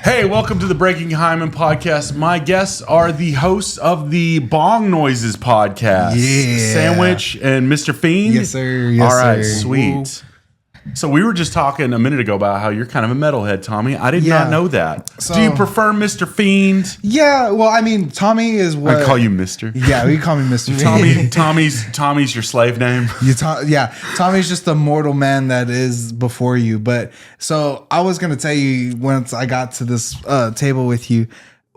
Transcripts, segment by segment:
Hey, welcome to the Breaking Hyman podcast. My guests are the hosts of the Bong Noises podcast. Yeah. Sandwich and Mr. Fiend. Yes, sir. Yes, All right, sir. sweet. So we were just talking a minute ago about how you're kind of a metalhead, Tommy. I did not know that. So- Do you prefer Mr. Fiend? Yeah, well, I mean, Tommy is what... I call you Mr. Yeah, we call me Mr. Fiend. Tommy's your slave name. Tommy's just a mortal man that is before you. But so I was going to tell you once I got to this table with you,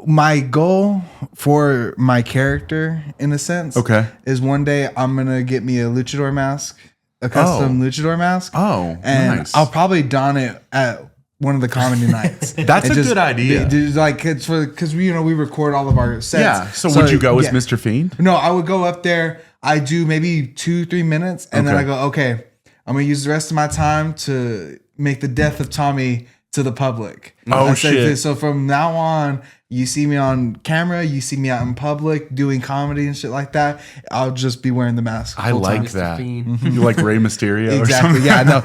my goal for my character, in a sense, is one day I'm going to get me a luchador mask. A custom luchador mask. Oh, and nice. I'll probably don it at one of the comedy nights. That's a good idea. Like it's because we record all of our sets. Yeah. So would you go as Mr. Fiend? No, I would go up there. I do maybe 2-3 minutes, and then I go, okay, I'm gonna use the rest of my time to make the death of Tommy to the public. Oh, shit. So from now on, you see me on camera, you see me out in public doing comedy and shit like that, I'll just be wearing the mask. I like that. You like Rey Mysterio or something? Exactly. Yeah, no,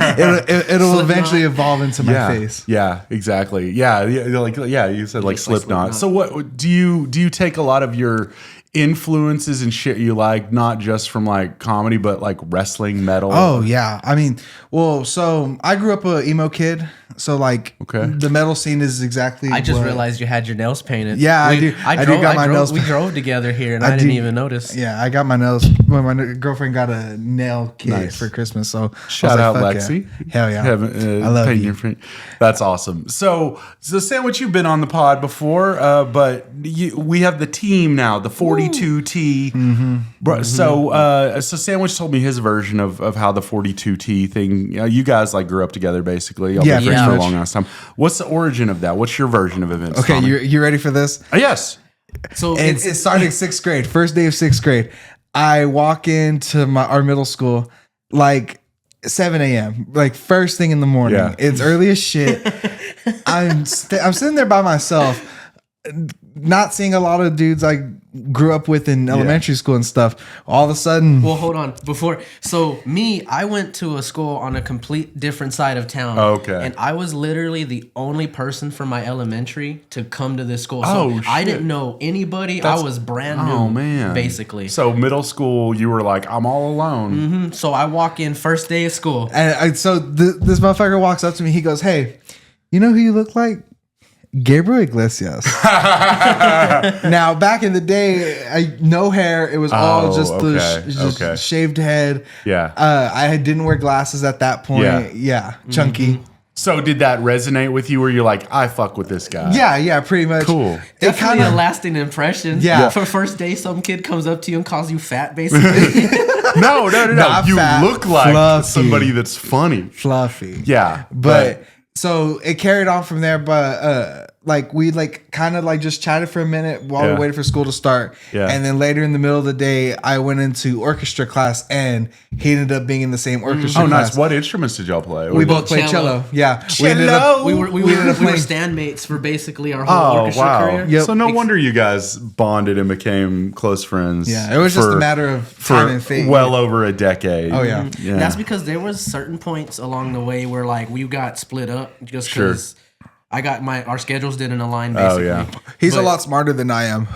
it'll eventually evolve into my face. Yeah, exactly. Yeah, you said like Slipknot. So what do you take a lot of your influences and shit you like, not just from like comedy, but like wrestling, metal? Oh yeah. I mean, well, so I grew up a emo kid. So like the metal scene is exactly I just realized you had your nails painted. Yeah, I do. I got my nails. We drove together here and I didn't even notice. Yeah, I got my nails. Well, my girlfriend got a nail kit for Christmas. So shout out Lexi. Yeah. Hell yeah. I love you. That's awesome. So Sandwich, you've been on the pod before, but we have the team now, the 42T. Mm-hmm. So Sandwich told me his version of how the 42T thing. You guys like grew up together basically. Y'all been friends for a long ass time. What's the origin of that? What's your version of events? Okay, Tommy? you ready for this? Yes. So it started 6th grade. First day of 6th grade. I walk into our middle school like 7 a.m. like first thing in the morning. Yeah. It's early as shit. I'm sitting there by myself, not seeing a lot of dudes I grew up with in elementary school and stuff. All of a sudden, well, hold on. I went to a school on a complete different side of town. Okay. And I was literally the only person from my elementary to come to this school. So I didn't know anybody. I was brand new. Oh man. Basically. So middle school, you were like, I'm all alone. Mm-hmm. So I walk in first day of school. And so this motherfucker walks up to me. He goes, "Hey, you know who you look like? Gabriel Iglesias." Now, back in the day, no hair. It was all just shaved head. Yeah. I didn't wear glasses at that point. Yeah. Chunky. Mm-hmm. So did that resonate with you where you're like, I fuck with this guy? Yeah, pretty much. Cool. Definitely kind of a lasting impression. Yeah. For first day, some kid comes up to you and calls you fat, basically. No. You fat, look like fluffy. Somebody that's funny. Fluffy. Yeah. But so it carried on from there, but like we kind of just chatted for a minute while we waited for school to start. Yeah. And then later in the middle of the day, I went into orchestra class and he ended up being in the same orchestra class. Nice. What instruments did y'all play? We both played cello. Yeah. Cello? We were standmates for basically our whole orchestra career. Yep. So no wonder you guys bonded and became close friends. Yeah. It was just a matter of time and fate. Well over a decade. Oh yeah. Yeah. That's because there was certain points along the way where like we got split up just because our schedules didn't align basically. Oh yeah. He's a lot smarter than I am.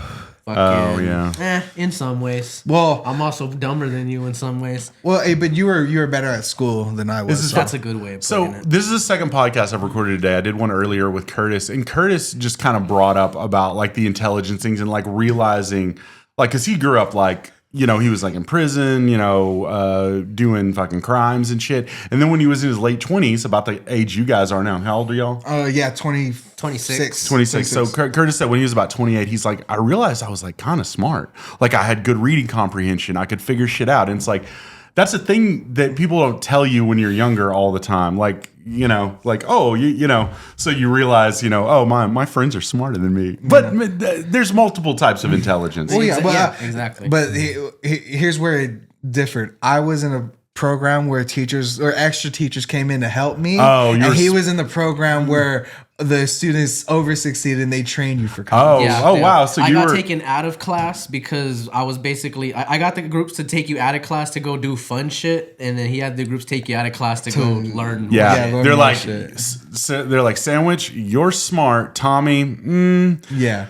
In some ways. Well, I'm also dumber than you in some ways. Well, but you were better at school than I was. That's a good way of putting it. This is the second podcast I've recorded today. I did one earlier with Curtis, and Curtis just kind of brought up about like the intelligence things and like realizing, like, because he grew up like, he was like in prison, doing fucking crimes and shit. And then when he was in his late 20s, about the age you guys are now, how old are y'all? 26. 26. So Curtis said when he was about 28, he's like, I realized I was like kind of smart. Like I had good reading comprehension. I could figure shit out. And it's like, that's a thing that people don't tell you when you're younger all the time. Like, so you realize, my friends are smarter than me. But there's multiple types of intelligence. Well, exactly. But here's where it differed. I was in a program where teachers or extra teachers came in to help me. And he was in the program where the students over 16 and they train you for college. Wow. So I you got were taken out of class because I was basically I got the groups to take you out of class to go do fun shit, and then he had the groups take you out of class to go learn. Yeah, learn more they're like Sandwich. You're smart, Tommy. Yeah.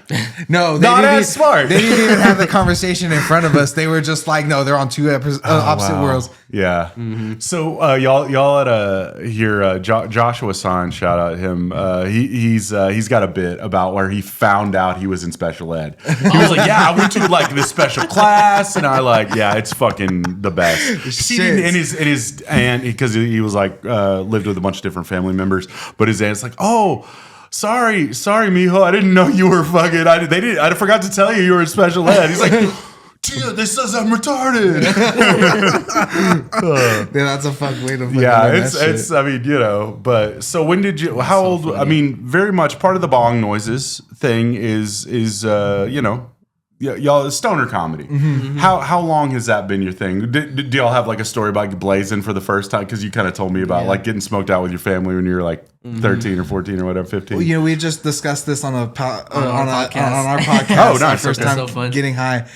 No, Not as smart. They didn't even have the conversation in front of us. They were just like, no, they're on two opposite worlds. Yeah. So y'all at here Joshua San, shout out him. He's got a bit about where he found out he was in special ed. He was like, yeah, I went to like this special class, and I like, yeah, it's fucking the best. And his aunt, because he was like lived with a bunch of different family members, but his aunt's like, oh, sorry, mijo, I didn't know you were fucking. I forgot to tell you were in special ed. He's like, Tia, this says I'm retarded. Yeah, that's a fuck way to fucking it's I mean, you know, but so when did you, how old, funny. I mean, very much part of the Bong Noises thing is you know, y'all stoner comedy. How long has that been your thing? Do y'all have like a story about blazing for the first time? Because you kind of told me about like getting smoked out with your family when you were like 13 or 14 or whatever, 15. Well, you know, we just discussed this on our podcast. Oh, nice. First time so getting high.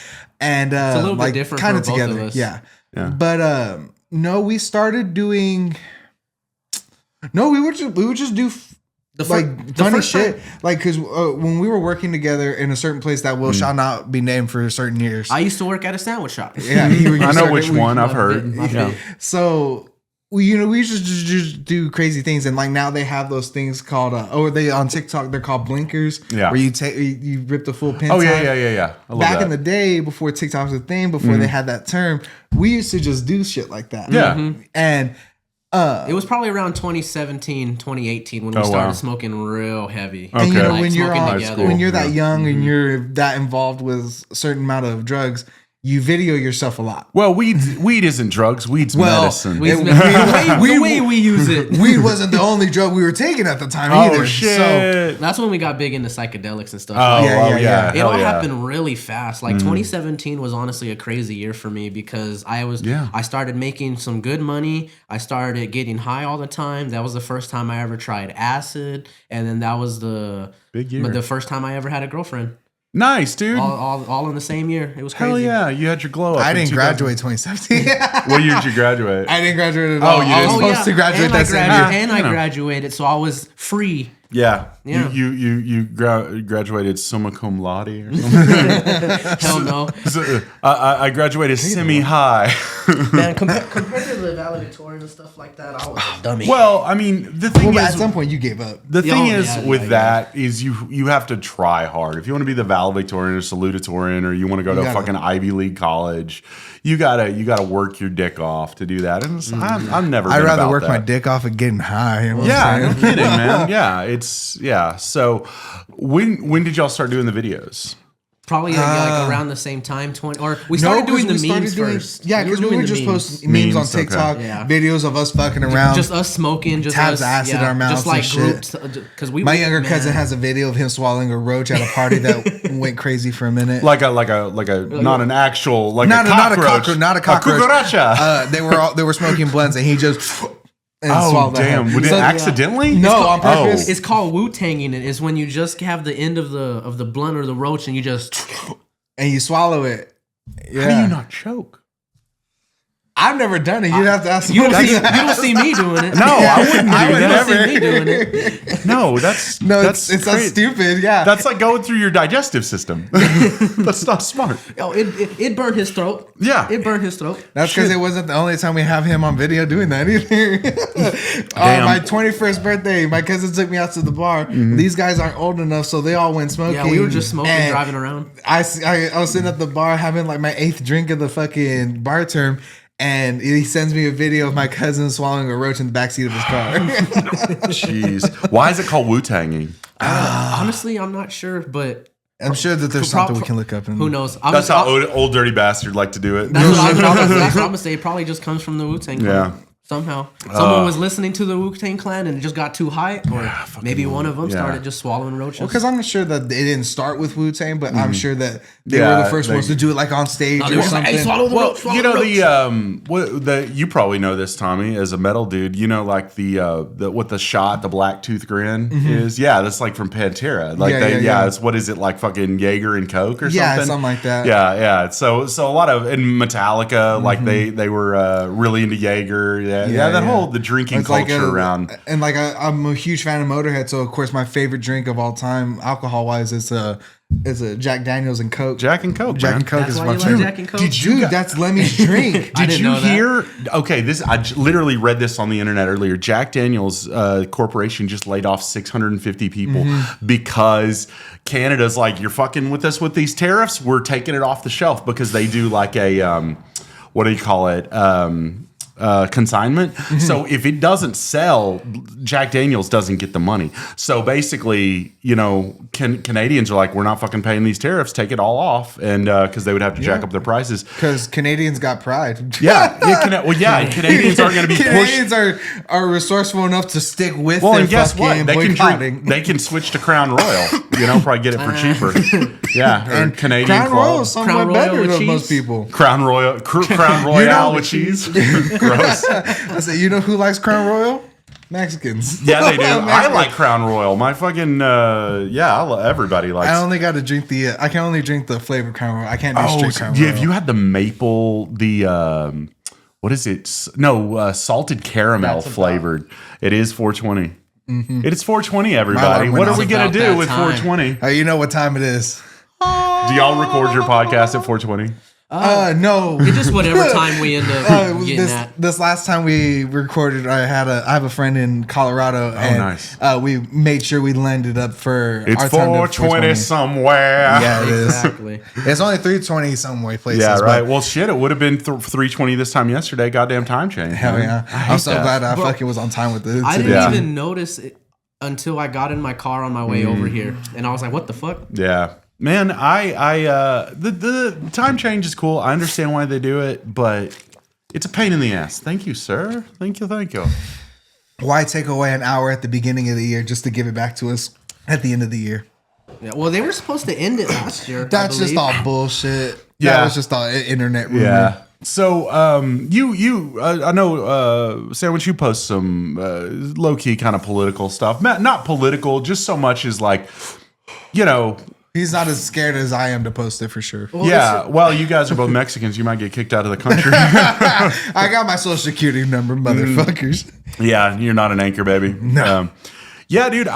And it's a little like, bit different kind for of both together. of us. Yeah. But no, we started doing. No, we would just do funny shit. Like, because when we were working together in a certain place that shall not be named for certain years. I used to work at a sandwich shop. Yeah, I know which one I've heard. So. We just do crazy things, and like now they have those things called they on TikTok they're called blinkers. Yeah, where you rip the full pin. Oh yeah. Back in the day, before TikTok was a thing, before they had that term, we used to just do shit like that. Yeah, and it was probably around 2017, 2018 when we started smoking real heavy. Okay. And you know, like when you're that young and you're that involved with a certain amount of drugs, you video yourself a lot. Well, weed isn't drugs. Weed's medicine. The way we use it. Weed wasn't the only drug we were taking at the time either. Oh, shit. So that's when we got big into psychedelics and stuff. Yeah. It all happened really fast. Like 2017 was honestly a crazy year for me because I started making some good money. I started getting high all the time. That was the first time I ever tried acid. And then that was the first time I ever had a girlfriend. Nice, dude. All in the same year. It was crazy. Hell yeah. You had your glow up. I didn't graduate 2017. What year did you graduate? I didn't graduate at all. Oh, you didn't? I was supposed to graduate that same year. And I graduated, so I was free. Yeah. You graduated summa cum laude or something? Hell no. I graduated semi-high. Man, compared to the valedictorian and stuff like that, I was a dummy. Well, I mean, the thing is, at some point you gave up. The thing is you have to try hard. If you want to be the valedictorian or salutatorian, or you want to go to a fucking Ivy League college, you gotta work your dick off to do that. And I'm never. I'd rather work my dick off and getting high. You know no kidding, man. Yeah, So when did y'all start doing the videos? Probably like around the same time, we started doing the memes first. Yeah, because we would just post memes on TikTok, videos of us fucking around, just us smoking, just tabs acid in our mouths, just like groups. Because my younger cousin has a video of him swallowing a roach at a party that went crazy for a minute. Like a not an actual not a cockroach, not a cockroach. They were smoking blunts and he just. Damn! Did it accidentally? No, on purpose. It's called Wu-Tanging. It is when you just have the end of the blunt or the roach and you just and you swallow it. Yeah. How do you not choke? I've never done it. You'd have to ask. You don't see me doing it. No, I wouldn't do that. You don't see me doing it. No, it's so stupid. Yeah, that's like going through your digestive system. That's not smart. Oh, it burned his throat. Yeah, it burned his throat. That's because it wasn't the only time we have him on video doing that either. On my 21st birthday, my cousin took me out to the bar. These guys aren't old enough, so they all went smoking. Yeah, we were just smoking, driving around. I was sitting at the bar having like my 8th drink of the fucking bar term. And he sends me a video of my cousin swallowing a roach in the backseat of his car. Jeez. Why is it called Wu-Tanging? Honestly, I'm not sure, but... I'm sure that there's something we can look up. Who knows? That's how old dirty bastard like to do it. That's what I'm going to say. It probably just comes from the Wu-Tang. Yeah. Somehow, someone was listening to the Wu-Tang Clan and it just got too high, or maybe one of them started just swallowing roaches. Well, because I'm sure that they didn't start with Wu-Tang, but I'm sure that they were the first ones to do it, like on stage or something. Hey, swallow the roach, you know you probably know this, Tommy, as a metal dude. You know, like what the shot, the black tooth grin is. Yeah, that's like from Pantera. Like it's what is it, like fucking Jaeger and Coke or something? Yeah, something like that. Yeah. So a lot of, and Metallica, like they were really into Jaeger. That whole the drinking culture around. And like I'm a huge fan of Motorhead, so of course my favorite drink of all time, alcohol wise, is a Jack Daniels and Coke. Jack and Coke. Jack and Coke That's is why my you like favorite. Jack and Coke? Dude, that's Lemmy's drink. Did you hear? Okay, I literally read this on the internet earlier. Jack Daniels Corporation just laid off 650 people because Canada's like, you're fucking with us with these tariffs. We're taking it off the shelf because they do like a what do you call it? Consignment. So if it doesn't sell, Jack Daniels doesn't get the money. So basically, you know, Canadians are like, we're not fucking paying these tariffs. Take it all off, and because they would have to jack up their prices. Because Canadians got pride. Canadians aren't going to be Canadians are resourceful enough to stick with. Well, and guess what? Boycotting. They can switch to Crown Royal. You know, probably get it for cheaper. Yeah, and Canadian Crown Royal is Crown somewhat Royal better with than cheese? most people. Crown Royal with cheese. Gross. I said, you know who likes Crown Royal? Mexicans. Yeah, they do. I like Crown Royal. My fucking everybody likes. I only got to drink I can only drink the flavored Crown Royal. I can't do straight Crown Royal. Have you had the maple? What is it? No, salted caramel flavored. It is 420. It is 420. Everybody, what are we gonna do with 420? You know what time it is. Do y'all record your podcast at 420? No. It's just whatever time we end up getting at. This last time we recorded, I have a friend in Colorado, and nice. We made sure we landed up for it's our time 420 somewhere. Yeah, it is. Exactly. It's only 320 some way places. Yeah, right. Well, shit, it would have been 320 this time yesterday. Goddamn time change. Hell man. yeah! I'm so glad I fucking was on time with this. I didn't even notice it until I got in my car on my way over here, and I was like, "What the fuck?" Yeah. Man, the time change is cool. I understand why they do it, but it's a pain in the ass. Thank you, sir. Thank you. Why take away an hour at the beginning of the year just to give it back to us at the end of the year? Yeah, well, they were supposed to end it last year. That's just all bullshit. Yeah. That was just all internet rumor. Yeah. So, I know, Sandwich, you post some low key kind of political stuff. Not political, just so much as like, you know. He's not as scared as I am to post it for sure. Well, you guys are both Mexicans. You might get kicked out of the country. I got my social security number, motherfuckers. Yeah, you're not an anchor, baby. No. Yeah, dude.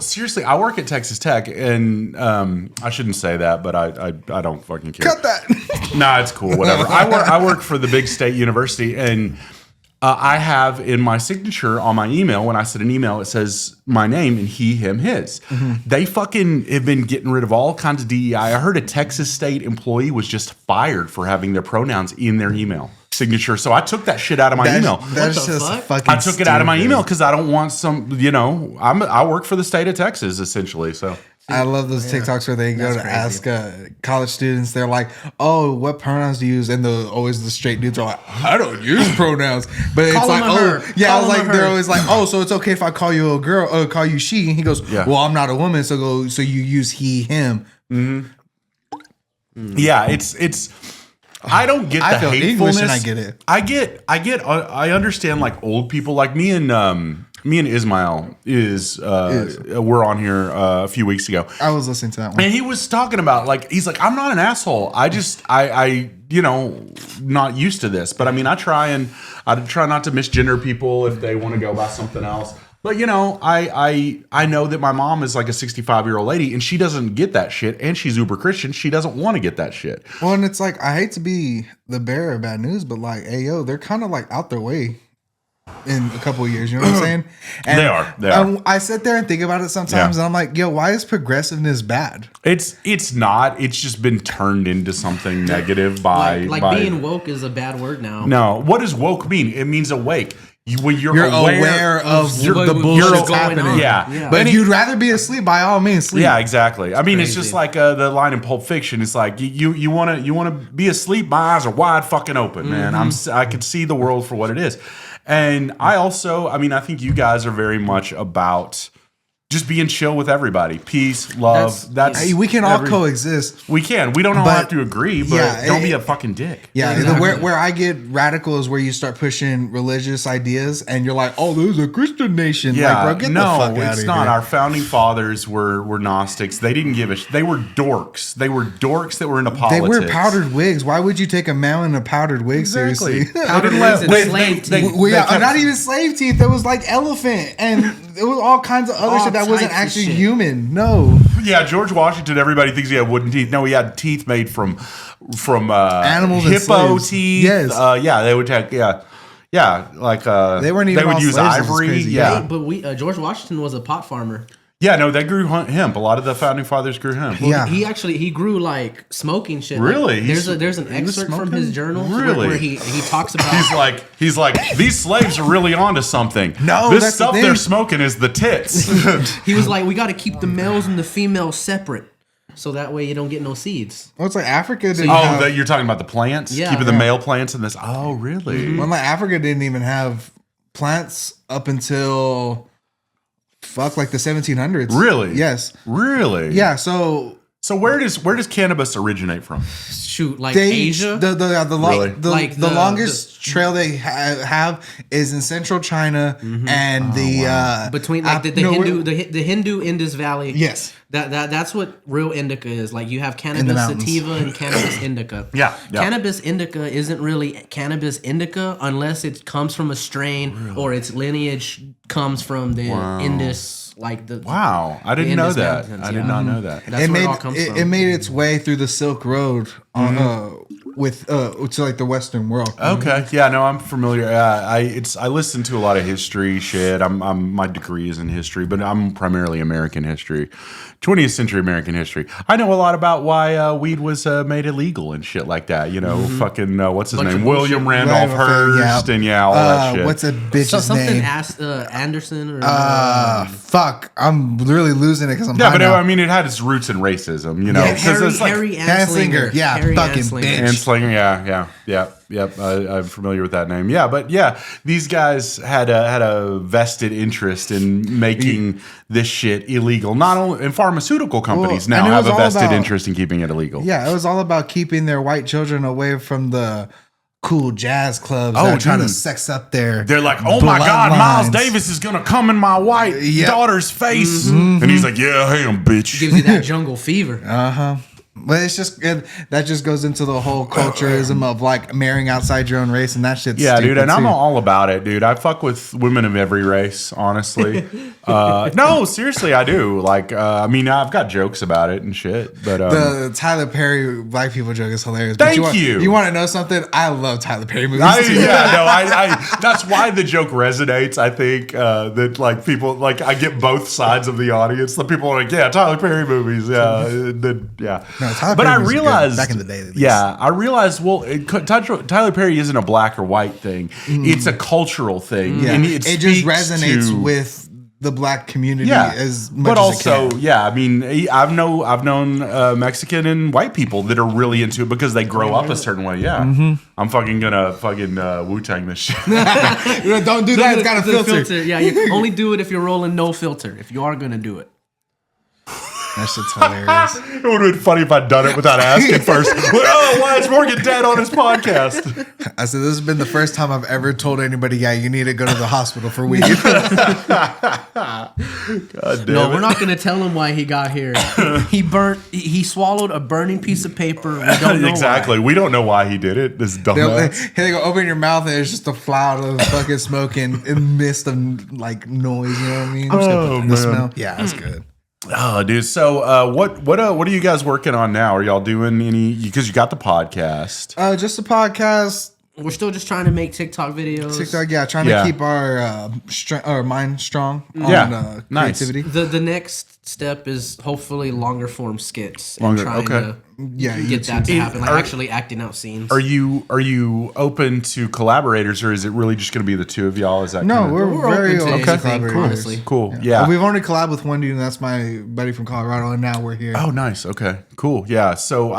Seriously, I work at Texas Tech, and I shouldn't say that, but I don't fucking care. Cut that. Nah, it's cool. Whatever. I work for the big state university, and I have in my signature on my email, when I send an email, it says my name and he, him, his. They fucking have been getting rid of all kinds of DEI. I heard a Texas State employee was just fired for having their pronouns in their email signature. So I took that shit out of my email. That's just fucking I took it out of my email because I don't want some, I work for the state of Texas, essentially. So I love those TikToks where they go to ask college students. They're like, "Oh, what pronouns do you use?" And the straight dudes are like, "I don't use pronouns." But it's like, "Oh, yeah." I was like, they're always like, "Oh, so it's okay if I call you a girl or call you she?" And he goes, "Well, I'm not a woman, so you use he, him." Yeah, it's. I don't get the hatefulness. English and I get it. I understand like old people like me and Ismail were on here a few weeks ago. I was listening to that one. And he was talking about he's like, I'm not an asshole. I just I not used to this. But I mean I try not to misgender people if they want to go by something else. But I know that my mom is like a 65-year-old lady and she doesn't get that shit, and she's uber Christian. She doesn't want to get that shit. Well, and it's like, I hate to be the bearer of bad news, but like, hey yo, they're kind of like out their way in a couple of years. You know what I'm saying? And they are. I sit there and think about it sometimes, and I'm like, yo, why is progressiveness bad? It's not. It's just been turned into something negative by being woke is a bad word now. No, what does woke mean? It means awake. When you're aware of the bullshit that's happening. On. Yeah. But if you'd rather be asleep, by all means, sleep. Yeah, exactly. I mean, it's just like the line in Pulp Fiction. It's like you want to be asleep. My eyes are wide fucking open, man. I can see the world for what it is. And I also, I mean, I think you guys are very much about just being chill with everybody. Peace, love. That's we can all coexist. We can. We don't all have to agree, but don't be a fucking dick. Yeah, exactly. Where I get radical is where you start pushing religious ideas and you're like, oh, there's a Christian nation. Yeah, like, bro, get the fuck out of here. it's not. Our founding fathers were Gnostics. They didn't give a they were dorks. They were dorks that were into politics. They wear powdered wigs. Why would you take a man in a powdered wig seriously? Powdered wigs and slave teeth. Not even slave teeth. It was like elephant and it was all kinds of other shit that wasn't actually human. No. Yeah, George Washington. Everybody thinks he had wooden teeth. No, he had teeth made from animals, hippo teeth. Yes. Yeah, they would take. Yeah, like they weren't even. They would use ivory. Yeah, but George Washington was a pot farmer. Yeah, no, they grew hemp. A lot of the founding fathers grew hemp. Well, he grew like smoking shit. Really? Like, there's an excerpt from his journal where he talks about. He's like these slaves are really onto something. No, this stuff they're smoking is the tits. He was like, we got to keep the males and the females separate, so that way you don't get no seeds. Well, it's like Africa didn't. You're talking about the plants? Yeah, keeping the male plants in this. Oh, really? Mm-hmm. Well, like Africa didn't even have plants up until. Like the 1700s. Really? Yes. Really? Yeah. So where does cannabis originate from? Shoot, like Asia. The longest trail they have is in central China and between like the Hindu Indus Valley. Yes. That's what real indica is. Like you have cannabis sativa and cannabis indica. Yeah. Cannabis indica isn't really cannabis indica unless it comes from a strain or its lineage comes from the Indus. Like the I didn't know that. I did not know that. That's where it all comes from. It made its way through the Silk Road on to like the Western world. Okay, yeah, no, I'm familiar. I listen to a lot of history shit. My degree is in history, but I'm primarily American history, 20th century American history. I know a lot about why weed was made illegal and shit like that. You know, fucking what's his name, William Randolph Hearst, and all that shit. What's a bitch's name? Anderson or fuck, I'm really losing it because I'm. Yeah, but I mean, it had its roots in racism. You know, because Harry Anslinger. Yeah, Harry fucking Anslinger. bitch. Anslinger, yep. I'm familiar with that name. Yeah, but yeah, these guys had a vested interest in making this shit illegal. Not only, and pharmaceutical companies now have a vested interest in keeping it illegal. Yeah, it was all about keeping their white children away from the cool jazz clubs that try to sex up their. They're like, oh my God, Miles Davis is gonna come in my white daughter's face, and he's like, yeah, hey, bitch. Gives you that jungle fever. But it's just that just goes into the whole culturism of like marrying outside your own race and that shit's dude, and I'm all about it, dude. I fuck with women of every race, honestly. No, seriously, I do. Like, I mean, I've got jokes about it and shit. But the Tyler Perry black people joke is hilarious. Thank you. You want to know something? I love Tyler Perry movies. That's why the joke resonates. I think that like people like I get both sides of the audience. The people are like, yeah, Tyler Perry movies, yeah. No, but I realized back in the day. I realized. Well, Tyler Perry isn't a black or white thing; it's a cultural thing, and it just resonates with the black community as much. But as also, it can. I mean, I've known Mexican and white people that are really into it because they grow up a certain way. Yeah, I'm fucking gonna Wu-Tang this shit. Don't do that. It's got a filter. Yeah, you only do it if you're rolling no filter. If you are gonna do it. That shit's hilarious. It would have been funny if I'd done it without asking first. Oh, why is Morgan dead on his podcast? I said, this has been the first time I've ever told anybody, you need to go to the hospital for weed. God damn No, we're not going to tell him why he got here. He swallowed a burning piece of paper. We don't know exactly. Why. We don't know why he did it. This dumbass. They go open your mouth and it's just a cloud of fucking smoke and mist of like noise. You know what I mean? The smell. Yeah, that's good. Oh, dude. So, what are you guys working on now? Are y'all doing any? Because you got the podcast. Just a podcast. We're still just trying to make TikTok videos. Trying to keep our mind strong on creativity. Nice. The next step is hopefully longer form skits. Okay. Get that to happen, like actually acting out scenes. Are you open to collaborators, or is it really just going to be the two of y'all? Is that we're very open to collaborators. Honestly. Cool. Yeah. We've only collabed with one dude, and that's my buddy from Colorado, and now we're here. Oh, nice. Okay. Cool. Yeah. So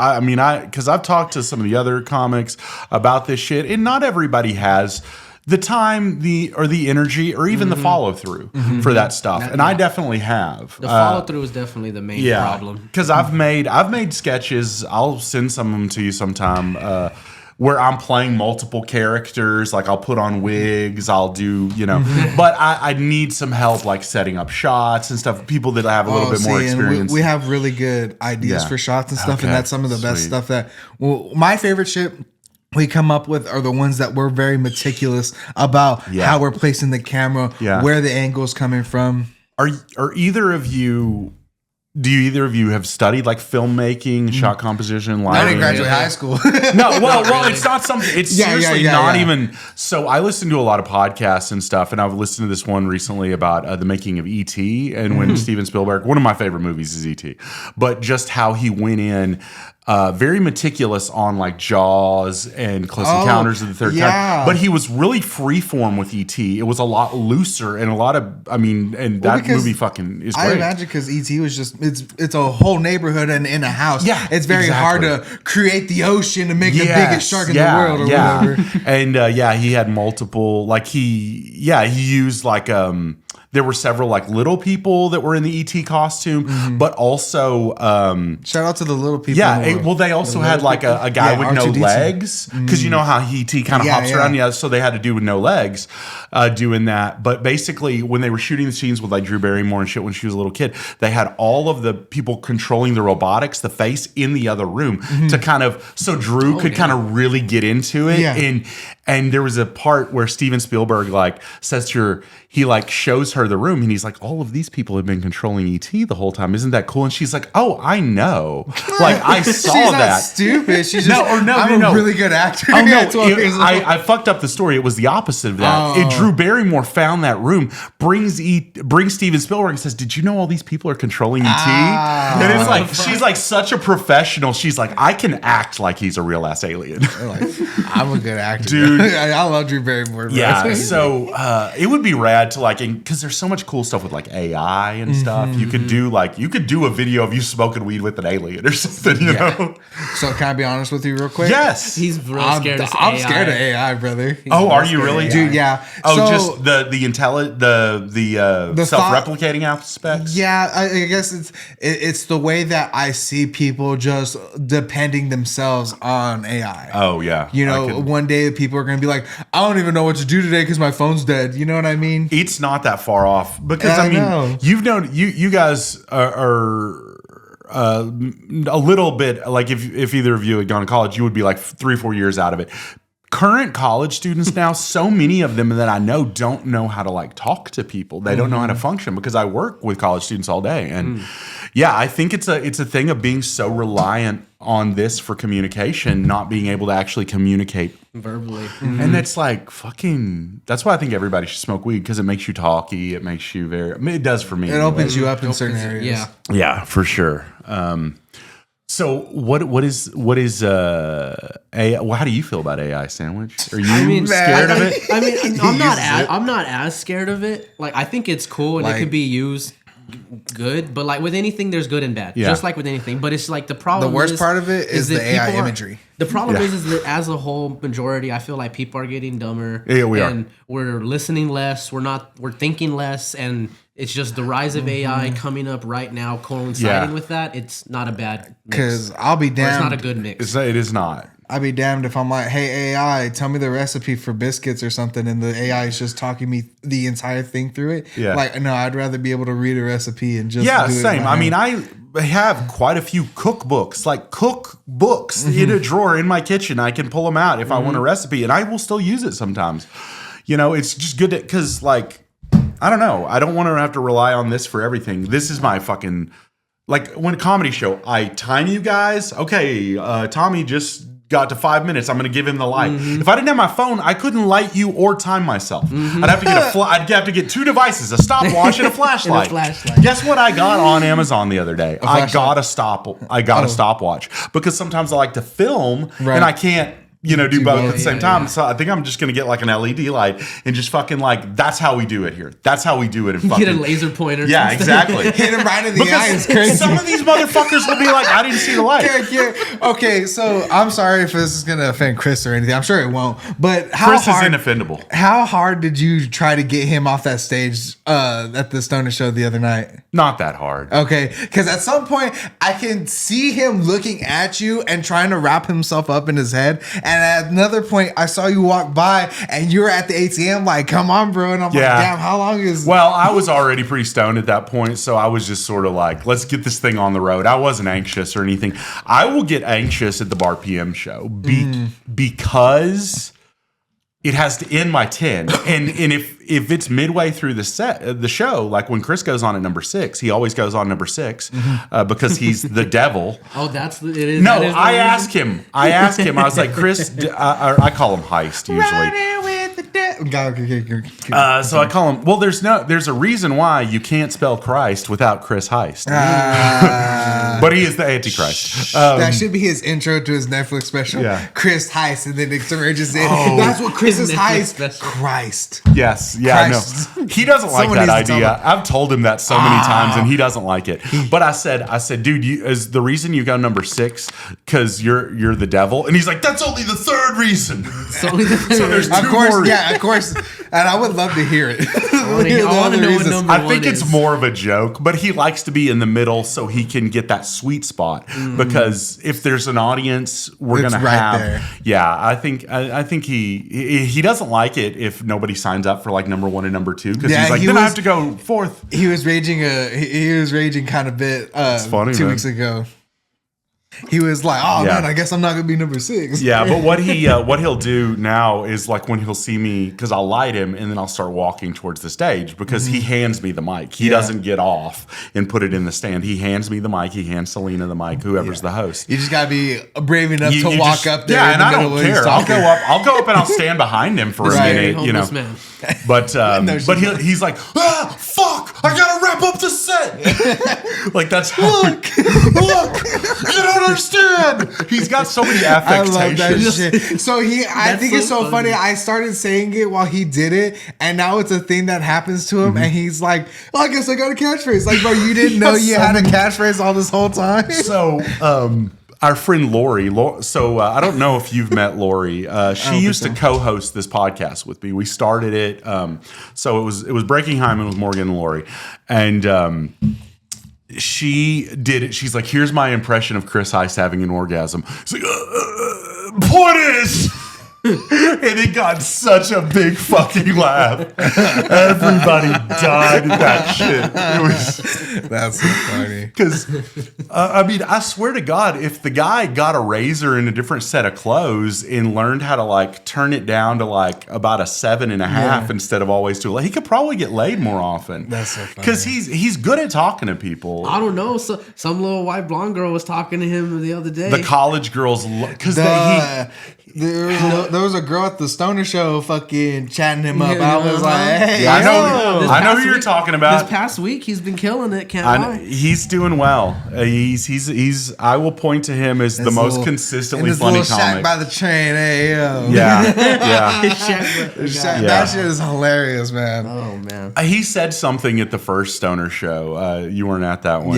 because I've talked to some of the other comics about this shit, and not everybody has the time, the energy, or even the follow through for that stuff. And I definitely have. The follow through is definitely the main problem. Because I've made sketches. I'll send some of them to you sometime. Where I'm playing multiple characters, like I'll put on wigs, I'll do, but I need some help like setting up shots and stuff. People that have a little bit more experience. We have really good ideas for shots and stuff, and that's some of the best stuff that. Well, my favorite shit we come up with are the ones that we're very meticulous about how we're placing the camera, where the angle's coming from. Are either of you? Do either of you have studied like filmmaking, shot composition, lighting? I didn't graduate high school. No, well, it's not something. It's seriously not even. So I listen to a lot of podcasts and stuff, and I've listened to this one recently about the making of E.T. and when Steven Spielberg, one of my favorite movies is E.T. But just how he went in. Very meticulous on like Jaws and Close Encounters of the Third Kind, but he was really freeform with E.T. It was a lot looser and a lot of, that movie fucking is great. I imagine because E.T. was just it's a whole neighborhood and in a house. Yeah, it's very hard to create the ocean to make the biggest shark in the world or whatever. And he had multiple like he used like there were several like little people that were in the E.T. costume, but also shout out to the little people. Yeah, well, they also had like a guy with no legs because you know how E.T. kind of hops around. Yeah, so they had to do with no legs doing that. But basically, when they were shooting the scenes with like Drew Barrymore and shit when she was a little kid, they had all of the people controlling the robotics, the face in the other room to kind of so Drew could kind of really get into it. Yeah. And there was a part where Steven Spielberg like says to her, he like shows her the room and he's like, all of these people have been controlling E.T. the whole time. Isn't that cool? And she's like, oh, I know. Like I saw she's that. Not stupid. She's just I'm a really good actor. Oh no, I fucked up the story. It was the opposite of that. Drew Barrymore found that room, brings Steven Spielberg and says, did you know all these people are controlling E.T.? And it's like she's like such a professional. She's like, I can act like he's a real ass alien. I'm a good actor, dude. I love Drew Barrymore. Yeah, so it would be rad to like, because there's so much cool stuff with like AI and stuff. You could do a video of you smoking weed with an alien or something, you know? So can I be honest with you real quick? Yes. He's real scared of AI. I'm scared of AI, brother. Are you really? Dude, yeah. Oh, so, just the self-replicating aspects? Yeah, I guess it's the way that I see people just depending themselves on AI. Oh, yeah. You know, one day people are going to be like, I don't even know what to do today because my phone's dead. You know what I mean? It's not that far off because I mean, you've known you guys are a little bit like if either of you had gone to college, you would be like 3-4 years out of it. Current college students now, so many of them that I know don't know how to like talk to people. They don't know how to function because I work with college students all day. And I think it's a thing of being so reliant on this for communication, not being able to actually communicate verbally. And it's like fucking, that's why I think everybody should smoke weed because it makes you talky. It makes you it does for me. It opens you up in certain areas. Yeah. Yeah, for sure. So what is AI? Well, how do you feel about AI, Sandwich? Are you scared of it? I mean, I'm not as scared of it. Like I think it's cool and it could be used good, but like with anything, there's good and bad. Just like with anything. But it's like the problem. The worst part of it is the AI imagery. The problem is that as a whole majority, I feel like people are getting dumber. Yeah, we are. And we're listening less. We're thinking less, and it's just the rise of AI coming up right now, coinciding with that. It's not a bad mix. Because I'll be damned. It's not a good mix. It is not. I'd be damned if I'm like, hey, AI, tell me the recipe for biscuits or something, and the AI is just talking me the entire thing through it. Yeah. Like, no, I'd rather be able to read a recipe and just do it same. I mean, I have quite a few cookbooks in a drawer in my kitchen. I can pull them out if I want a recipe, and I will still use it sometimes. You know, it's just good because, like, I don't know. I don't want to have to rely on this for everything. This is my fucking, like, when a comedy show, I time you guys. Okay, Tommy just got to 5 minutes. I'm going to give him the light. If I didn't have my phone, I couldn't light you or time myself. I'd have to get I'd have to get 2 devices, a stopwatch and a flashlight. Guess what I got on Amazon the other day? I got a stopwatch because sometimes I like to film and I can't. do both at the same time. Yeah. So I think I'm just going to get like an LED light and just fucking like, that's how we do it here. That's how we do it. And get a laser pointer. Yeah, exactly. Hit him right in the eye. It's crazy. Some of these motherfuckers will be like, I didn't see the light. Okay, so I'm sorry if this is going to offend Chris or anything. I'm sure it won't. But Chris is inoffendable. How hard did you try to get him off that stage at the Stoner show the other night? Not that hard. Okay, because at some point I can see him looking at you and trying to wrap himself up in his head. And at another point, I saw you walk by and you were at the ATM like, come on, bro. And I'm like, damn, how long is... Well, I was already pretty stoned at that point, so I was just sort of like, let's get this thing on the road. I wasn't anxious or anything. I will get anxious at the Bar PM show because... it has to end by 10. And if it's midway through the show, like when Chris goes on at number 6, he always goes on number 6 because he's the devil. Oh, it is. No, I asked him. I was like, Chris, I call him Heist usually. So I call him. Well, there's a reason why you can't spell Christ without Chris Heist. But he is the Antichrist. That should be his intro to his Netflix special. Yeah. Chris Heist, and then it emerges in. That's what Chris is Heist. Special. Christ. Yes. Yeah. Christ. No. He doesn't like that idea. I've told him that so many times, and he doesn't like it. But I said, dude, is the reason you go number 6 because you're the devil? And he's like, that's only the third reason. So there's 2 more. Yeah, of course. And I would love to hear it. I want to know what number 1 is. I think it's more of a joke, but he likes to be in the middle so he can get that sweet spot. Because if there's an audience, we're going to have. There. Yeah, I think he doesn't like it if nobody signs up for like number 1 and number 2 because he's like, then I have to go 4th. He was raging kind of bit. It's funny, 2 weeks ago. He was like, "Oh man, I guess I'm not gonna be number 6." Yeah, but what he'll do now is like when he'll see me, because I'll light him and then I'll start walking towards the stage because he hands me the mic. He doesn't get off and put it in the stand. He hands me the mic. He hands Selena the mic. Whoever's the host. You just gotta be brave enough to walk up there. Yeah, and I don't care. I'll go up and I'll stand behind him for a minute. Man. But he's like, fuck! I gotta wrap up the set. Like that's look. You don't understand. He's got so many affectations. I love that shit. So I think it's so funny. I started saying it while he did it, and now it's a thing that happens to him, and he's like, "Oh, I guess I got a catchphrase." Like, bro, you didn't know you had a catchphrase all this whole time. So, our friend Lori. So I don't know if you've met Lori. She used to co-host this podcast with me. We started it. So it was Breaking Hyman with Morgan and Lori, and. She did it. She's like, here's my impression of Chris Heist having an orgasm. It's like, point is. And it got such a big fucking laugh. Everybody died at that shit. That's so funny. Because, I swear to God, if the guy got a razor and a different set of clothes and learned how to like turn it down to like about a 7.5 instead of always 2, like, he could probably get laid more often. That's so funny. Because he's good at talking to people. I don't know. So, some little white blonde girl was talking to him the other day. The college girls, because there was a girl at the Stoner show fucking chatting him up. I was like, hey, I know who you're talking about. This past week, he's been killing it. Can't lie. He's doing well. He's. I will point to him as the most consistently funny comic. Shack by the train, hey yo. Yeah. That shit is hilarious, man. Oh man. He said something at the first Stoner show. You weren't at that one,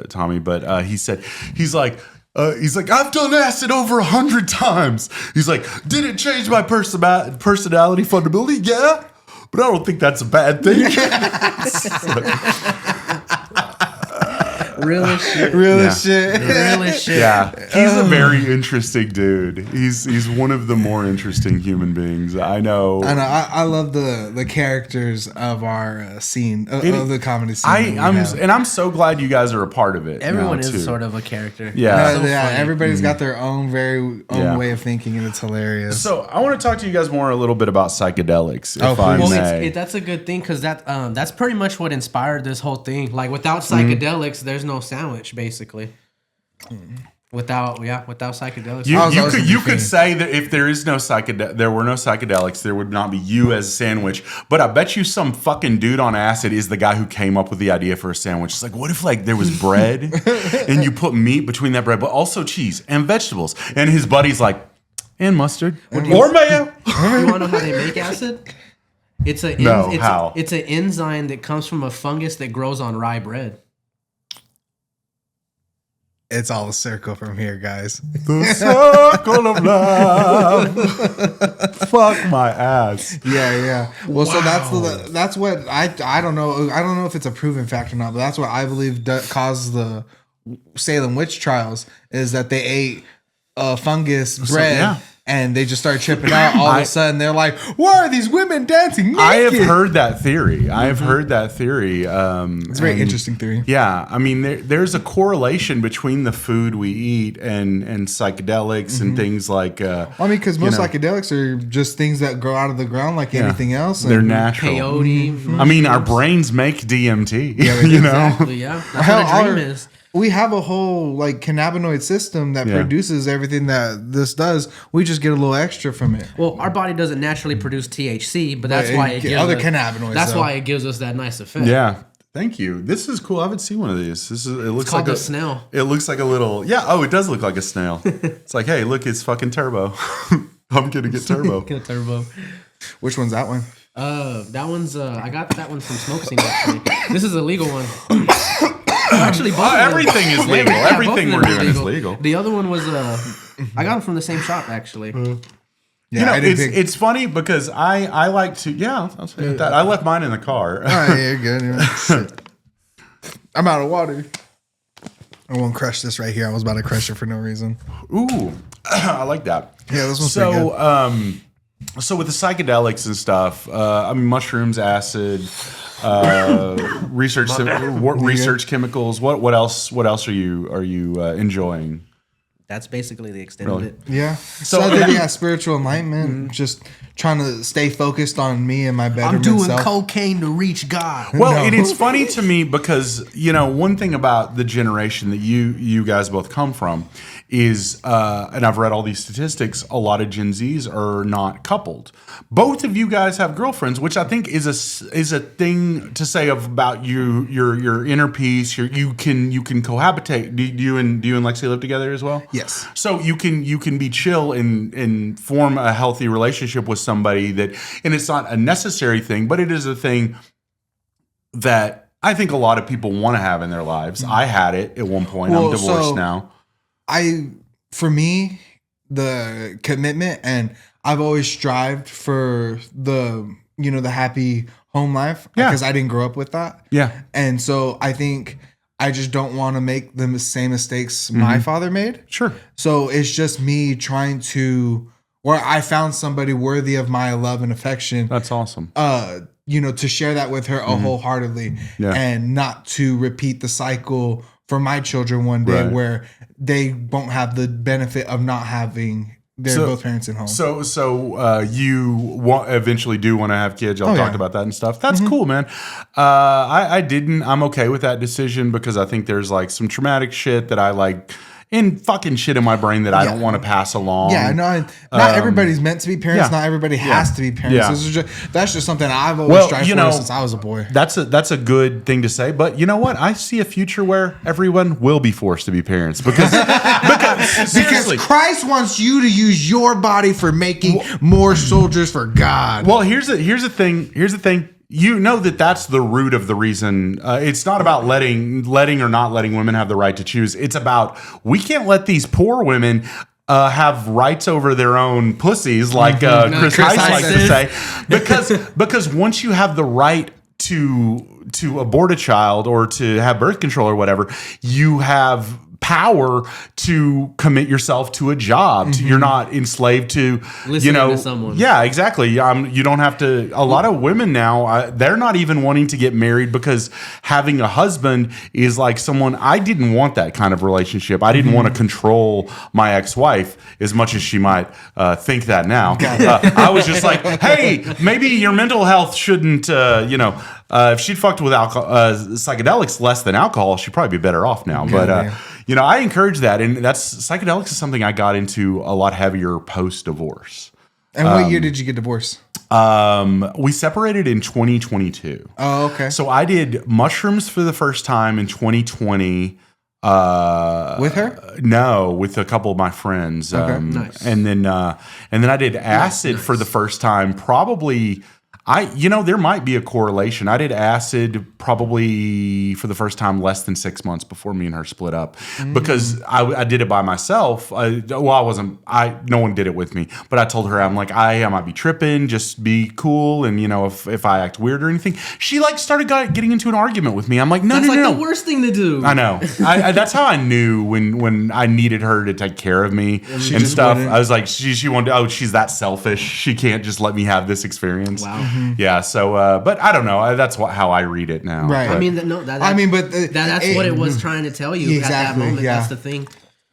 Tommy, but he's like, I've done acid over 100 times. He's like, did it change my personality fundamentally? Yeah, but I don't think that's a bad thing. Real as shit. Real as shit. Yeah, he's a very interesting dude. He's one of the more interesting human beings I know. I love the characters of our scene of the comedy scene. I'm so glad you guys are a part of it. Everyone is sort of a character. Yeah, everybody's got their own way of thinking, and it's hilarious. So I want to talk to you guys more a little bit about psychedelics, if I may. That's a good thing because that's pretty much what inspired this whole thing. Like without psychedelics, there's no sandwich, basically. Without psychedelics, you could say that if there were no psychedelics, there would not be you as a sandwich. But I bet you some fucking dude on acid is the guy who came up with the idea for a sandwich. It's like, what if like there was bread and you put meat between that bread, but also cheese and vegetables? And his buddy's like, And mustard. Or mayo. You want to know how they make acid? It's an enzyme that comes from a fungus that grows on rye bread. It's all a circle from here, guys. The circle of love. Fuck my ass. Yeah. Well, so that's what I don't know. I don't know if it's a proven fact or not, but that's what I believe caused the Salem witch trials, is that they ate fungus bread. And they just started tripping out. All of a sudden, they're like, "Why are these women dancing naked?" I have heard that theory. It's a very interesting theory. Yeah, I mean, there's a correlation between the food we eat and psychedelics and things like. Because most psychedelics are just things that grow out of the ground, like anything else. They're natural. Peyote. I mean, our brains make DMT. Yeah, exactly. Yeah, that's what a dream is. We have a whole cannabinoid system that produces everything that this does. We just get a little extra from it. Well, our body doesn't naturally produce THC, but that's why it gives other cannabinoids. That's why it gives us that nice effect. Yeah. Thank you. This is cool. I haven't seen one of these. It looks like a snail. It looks like a little. Yeah. Oh, it does look like a snail. It's like, hey, look, it's fucking turbo. I'm gonna get turbo. Get a turbo. Which one's that one? That one's. I got that one from Smoke Scene. Actually, this is a legal one. Actually, everything is legal. Everything we're doing is legal. The other one was I got them from the same shop actually. Yeah, it's funny because I like to. Yeah, I'll say that. I left mine in the car. All right, you're good. I'm out of water. I won't crush this right here. I was about to crush it for no reason. Ooh, I like that. Yeah, this one's pretty good. So with the psychedelics and stuff, I mean mushrooms, acid. Research chemicals. What else are you enjoying? That's basically the extent of it. Yeah. So spiritual enlightenment. Just trying to stay focused on me and my betterment. I'm doing cocaine to reach God. Well, and it's funny to me because one thing about the generation that you guys both come from is, and I've read all these statistics, a lot of Gen Zs are not coupled. Both of you guys have girlfriends, which I think is a thing to say about your inner peace. You can cohabitate. Do you and Lexi live together as well? Yes. So you can be chill and form a healthy relationship with somebody and it's not a necessary thing, but it is a thing that I think a lot of people want to have in their lives. I had it at one point. I'm divorced now. For me, the commitment, and I've always strived for the happy home life because I didn't grow up with that. Yeah. And so I think I just don't want to make the same mistakes my father made. Sure. So it's just me trying to, where I found somebody worthy of my love and affection. That's awesome. To share that with her wholeheartedly and not to repeat the cycle for my children one day where they won't have the benefit of not having both parents at home. So you eventually do want to have kids. Y'all talked about that and stuff. That's cool, man. I didn't. I'm okay with that decision because I think there's some traumatic shit that I and fucking shit in my brain that I don't want to pass along. Yeah, no, not everybody's meant to be parents. Yeah. Not everybody has to be parents. Yeah. That's just something I've always strived for since I was a boy. That's a good thing to say. But you know what? I see a future where everyone will be forced to be parents because Christ wants you to use your body for making more soldiers for God. Well, here's the thing. You know that's the root of the reason. It's not about letting or not letting women have the right to choose. It's about we can't let these poor women have rights over their own pussies, like Chris Heiss likes to say, because once you have the right to abort a child or to have birth control or whatever, you have power to commit yourself to a job. You're not enslaved to listening to someone. Yeah, exactly. You don't have to. A lot of women now, they're not even wanting to get married because having a husband is like someone. I didn't want that kind of relationship. I didn't want to control my ex-wife as much as she might think that now. I was just like, hey, maybe your mental health shouldn't. If she'd fucked with psychedelics less than alcohol, she'd probably be better off now. But I encourage that, and psychedelics is something I got into a lot heavier post-divorce. And what year did you get divorced? We separated in 2022. Oh, okay. So I did mushrooms for the first time in 2020. With her? No, with a couple of my friends. Okay. Nice. And then I did acid for the first time. Probably, there might be a correlation. I did acid probably for the first time less than 6 months before me and her split up because I did it by myself. No one did it with me, but I told her, I'm like, I might be tripping, just be cool. And if I act weird or anything, she like started getting into an argument with me. I'm like, no. That's the worst thing to do. I know. That's how I knew when I needed her to take care of me and stuff. I was like, she wanted. Oh, she's that selfish. She can't just let me have this experience. Wow. Yeah. So, but I don't know. That's how I read it now. Right. But, that's what it was trying to tell you exactly, at that moment. yeah. That's the thing.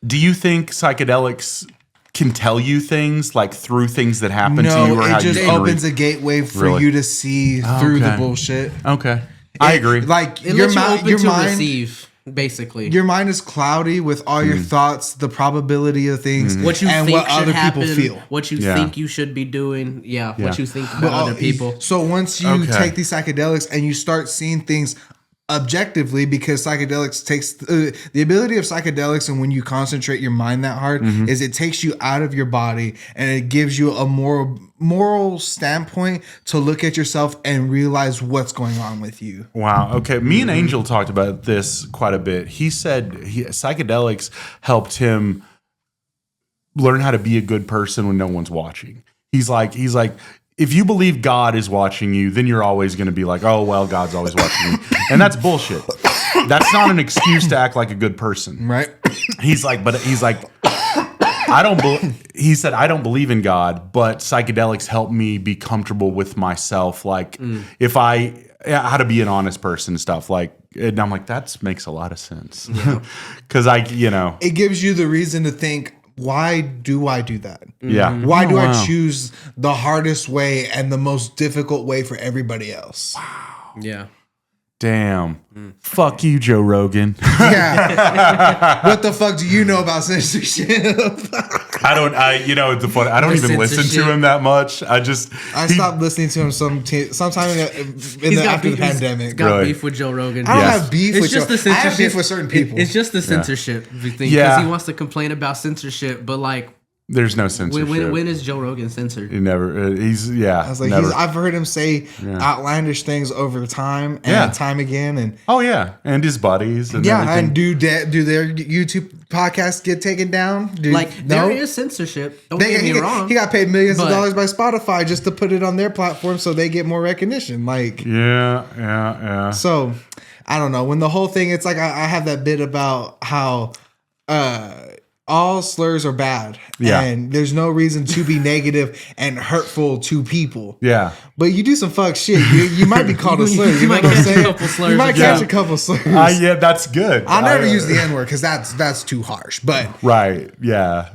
do you think psychedelics can tell you things like through things that happen to you? No, Or it how just you opens a gateway for you to see through the bullshit. Okay. I agree. Like It your lets you open your to mind, receive, basically. your mind is cloudy with all your thoughts, the probability of things, What you and think what should other happen, people feel. what you think you should be doing, what you think about other people. So once you take these psychedelics and you start seeing things objectively, because psychedelics takes the ability of psychedelics, and when you concentrate your mind that hard, is it takes you out of your body and it gives you a moral standpoint to look at yourself and realize what's going on with you. Wow. Okay. Me and Angel talked about this quite a bit. He said psychedelics helped him learn how to be a good person when no one's watching. He's like, if you believe God is watching you, then you're always going to be like, oh, well, God's always watching me. And that's bullshit. That's not an excuse to act like a good person. Right. He said, I don't believe in God, but psychedelics help me be comfortable with myself. Like how to be an honest person and stuff. Like, and I'm like, that makes a lot of sense. Cause it gives you the reason to think, why do I do that? Yeah. Why do I choose the hardest way and the most difficult way for everybody else? Wow. Yeah. Damn. Fuck you, Joe Rogan. Yeah. What the fuck do you know about censorship? I don't even listen to him that much. I stopped listening to him sometime after the pandemic. He's got beef with Joe Rogan. I don't have beef with Joe. I have beef with certain people. It's just the censorship thing, because he wants to complain about censorship, but like, there's no censorship. When is Joe Rogan censored? He never. I was like, I've heard him say outlandish things over time and time again, and and his buddies, and and do their YouTube podcasts get taken down? There is censorship. Don't get me wrong. He got paid millions of dollars by Spotify just to put it on their platform so they get more recognition. Like, yeah. So I don't know. When the whole thing, it's like I have that bit about how all slurs are bad, and there's no reason to be negative and hurtful to people. Yeah, but you do some fuck shit, you might be called a slur. You might catch a couple slurs. You might catch a couple slurs. Yeah, that's good. I'll never use the N-word because that's too harsh. But yeah.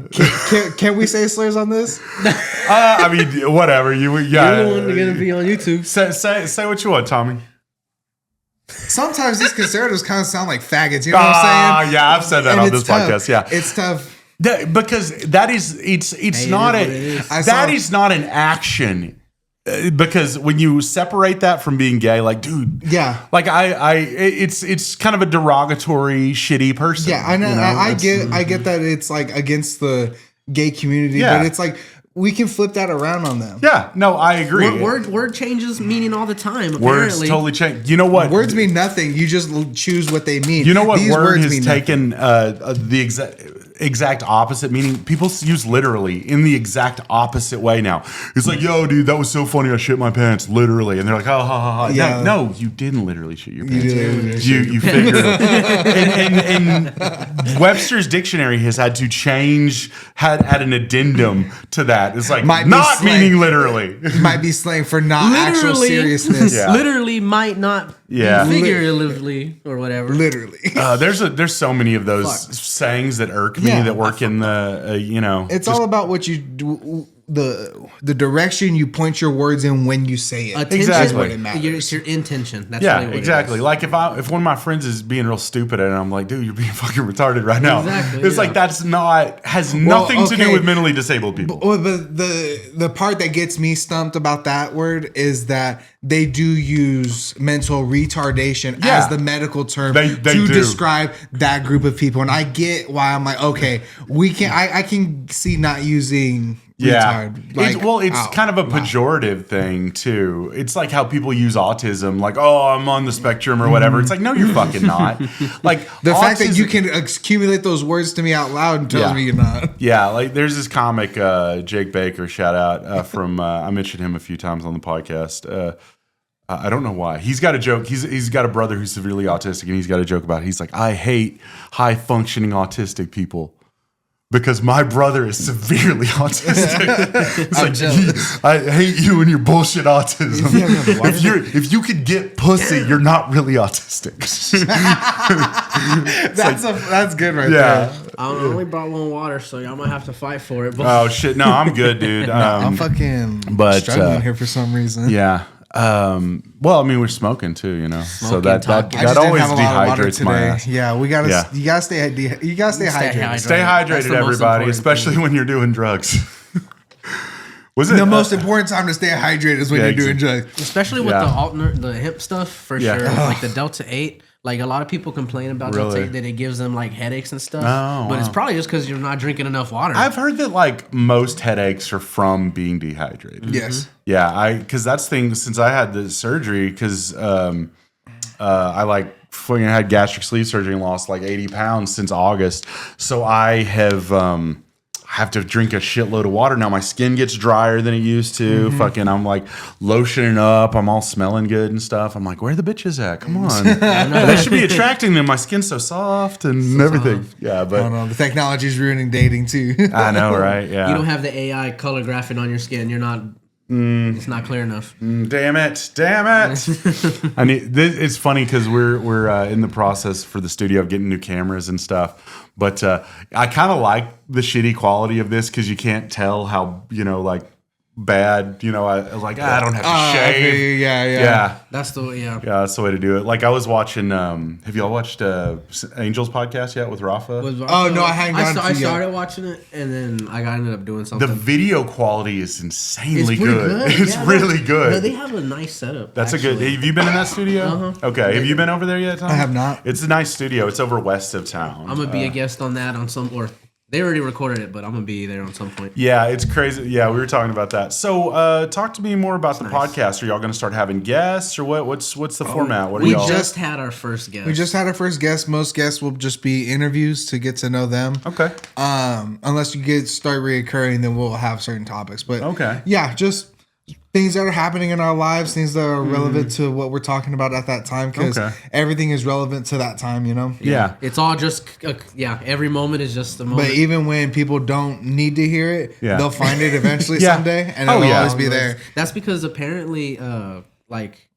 Can we say slurs on this? I mean, whatever. You're the one going to be on YouTube. Say what you want, Tommy. Sometimes these conservatives kind of sound like faggots. You know what I'm saying? Yeah, I've said that on this podcast. Yeah, it's tough because it's not an action. Because when you separate that from being gay, like, dude, like it's kind of a derogatory, shitty person. Yeah, I know. I get that it's like against the gay community, but it's like, we can flip that around on them. Yeah, no, I agree. Word changes meaning all the time. Words totally change. You know what? Words mean nothing. You just choose what they mean. You know what? Word has taken the exact opposite meaning. People use literally in the exact opposite way now. It's like, yo, dude, that was so funny. I shit my pants, literally, and they're like, oh, ha ha ha. Yeah. No, you didn't literally shit your pants. You figured it. And Webster's dictionary has had to change, had an addendum to that. It's like not meaning literally. Might be slang for not actual seriousness. Literally might not be figuratively or whatever. Literally. There's so many of those sayings that irk me that work in the It's all about what you do. the direction you point your words in when you say it. Attention, Exactly. What it matters. It's your intention. That's Yeah, really what exactly. It is. Like if one of my friends is being real stupid and I'm like, dude, you're being fucking retarded right now. Exactly, It's yeah. like has nothing to do okay. with mentally disabled people. Well, the part that gets me stumped about that word is that they do use mental retardation Yeah. as the medical term They to do. describe that group of people, and I get why I'm like, okay, we can. I can see not using retard. Like, It's kind of a pejorative thing too. It's like how people use autism, like, oh, I'm on the spectrum or whatever. It's like, no, you're fucking not. Like the fact that you autism- can accumulate those words to me out loud tells Yeah. me you're not. Yeah, like there's this comic, Jake Baker, shout out from I mentioned him a few times on the podcast. I don't know why. He's got a joke. He's got a brother who's severely autistic, and he's got a joke about it. He's like, I hate high functioning autistic people because my brother is severely autistic. It's I'm like, jealous. I hate you and your bullshit autism. If you could get pussy, you're not really autistic. That's good right Yeah. there. I only brought one water, so y'all might have to fight for it. But Oh shit! No, I'm good, dude. I'm fucking but, struggling here for some reason. Yeah. Well, I mean, we're smoking too, you know, so that talking. I just that didn't always have a lot of water dehydrates my today. ass. Yeah, we gotta. Yeah. You gotta stay hydrated. hydrated. Stay That's hydrated, the most everybody, important especially thing. when you're doing drugs. Was it The most important time to stay hydrated is when Yeah, you're doing drugs. especially with Yeah. the hemp stuff for Yeah. sure, like the Delta 8. Like a lot of people complain about Delta Really? 8 that it gives them like headaches and stuff. Oh, but it's wow. probably just because you're not drinking enough water. I've heard that like most headaches are from being dehydrated. Yes. Yeah, because that's the thing. Since I had the surgery, because I like fucking had gastric sleeve surgery and lost like 80 pounds since August. So I have to drink a shitload of water now. My skin gets drier than it used to. Fucking, I'm like lotioning up. I'm all smelling good and stuff. I'm like, where are the bitches at? Come on, they should be attracting them. My skin's so soft and everything. Yeah, I don't but know. The technology is ruining dating too. I know, right? Yeah. You don't have the AI color graphing on your skin. You're not. It's not clear enough. Damn it! I need. It's funny because we're in the process for the studio of getting new cameras and stuff. But I kind of like the shitty quality of this because you can't tell how like bad. I was like, I don't have to shave. Yeah. That's the Yeah. that's the way to do it. Like I was watching. Have y'all watched Angel's podcast yet with Rafa? Oh, no, I hadn't gotten to I yet. started watching it and then I ended up doing The something. video quality is insanely It's pretty good. It's Yeah, really no, good. they have a nice setup. That's a good. actually. Have you been in that studio? Okay. Have you been over there yet, Tom? I have not. It's a nice studio. It's over west of town. I'm gonna be a guest on that on some, or they already recorded it, but I'm gonna be there on some point. Yeah, it's crazy. Yeah, we were talking about that. So, talk to me more about the podcast. Are y'all going to start having guests, or what? What's the format? What are We y'all? just had our first guest. We just had our first guest. Most guests will just be interviews to get to know them. Okay. Unless you start reoccurring, then we'll have certain topics. But Okay. yeah, just things that are happening in our lives, things that are relevant to what we're talking about at that time, because Okay. everything is relevant to that time, Yeah. It's all just every moment is just a moment. But even when people don't need to hear it, Yeah. they'll find it eventually Yeah. someday, and Oh, it'll yeah. always be there. That's because apparently, like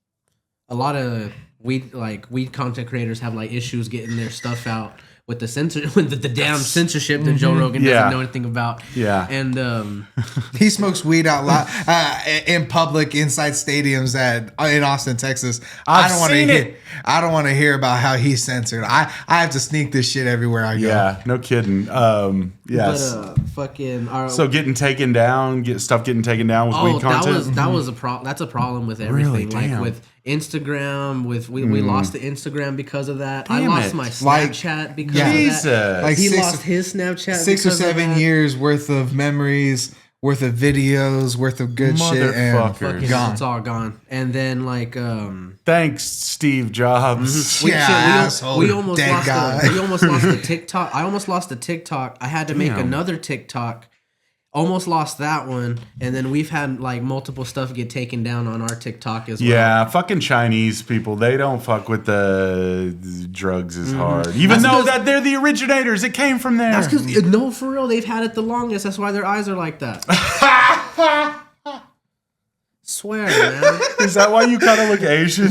a lot of weed content creators have like issues getting their stuff out with the with the damn censorship that Joe Rogan Yeah. doesn't know anything about. Yeah. And He smokes weed out loud in public inside stadiums in Austin, Texas. I've seen it. I don't want to hear about how he's censored. I have to sneak this shit everywhere I go. Yeah. No kidding. Yes. but fucking our, So getting taken down, getting taken down with weed content. that was a problem. That's a problem with everything. Really? Like Damn. with Instagram, we lost the Instagram because of that. I Damn lost it. my Like, Snapchat because yeah. of that. Jesus. Like He six- lost his Snapchat. 6 or because of 7 that. years worth of memories, worth of videos, worth of good shit, and Motherfucker. Fucking, gone. it's all gone. And then like Thanks, Steve Jobs. Yeah, asshole, we almost dead lost guy. we almost lost the TikTok. I almost lost the TikTok. I had to make Damn. another TikTok. Almost lost that one, and then we've had like multiple stuff get taken down on our TikTok as well. Yeah, fucking Chinese people. They don't fuck with the drugs as hard. Even That's though because- that they're the originators. It came from there. That's because no, for real, they've had it the longest. That's why their eyes are like that. Swear, man. Is that why you kind of look Asian?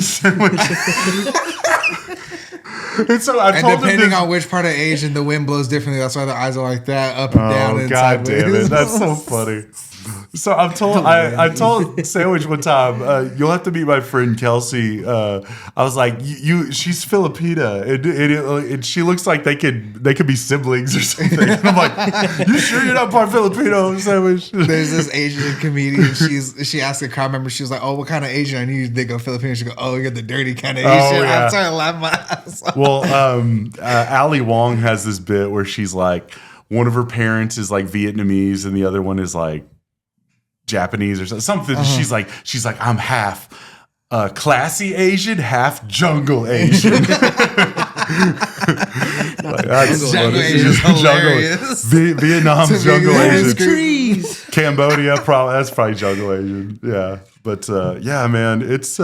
And so I And told him depending this. on which part of Asian, the wind blows differently. That's why the eyes are like that, up and down, Oh and god sideways. damn it! That's so funny. So I told Sandwich one time, you'll have to meet my friend Kelsey. I was like, she's Filipina, and she looks like they could be siblings or something. And I'm like, you sure you're not part Filipino, Sandwich? There's this Asian comedian. She asked a crowd member, she was like, "Oh, what kind of Asian?" I knew they go Filipino. She go, "Oh, you're the dirty kind of Asian." Yeah. I'm trying to laugh my ass off. Well, Ali Wong has this bit where she's like, one of her parents is like Vietnamese and the other one is like Japanese or something. She's like, I'm half classy Asian, half jungle Asian. That's jungle Asian is hilarious. Vietnam's jungle Asian. Trees. Cambodia, that's probably jungle Asian. Yeah, but yeah, man, it's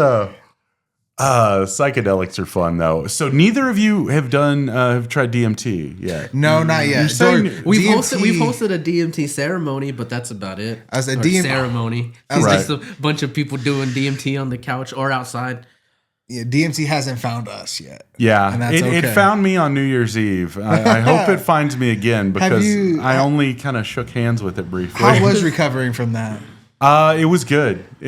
psychedelics are fun though. So neither of you have tried DMT yet. No, not yet. We've hosted a DMT ceremony, but that's about it. As a ceremony, it's just a bunch of people doing DMT on the couch or outside. Yeah, DMT hasn't found us yet. Yeah, and that's it found me on New Year's Eve. I hope it finds me again because I only kind of shook hands with it briefly. How was recovering from that? It was good. I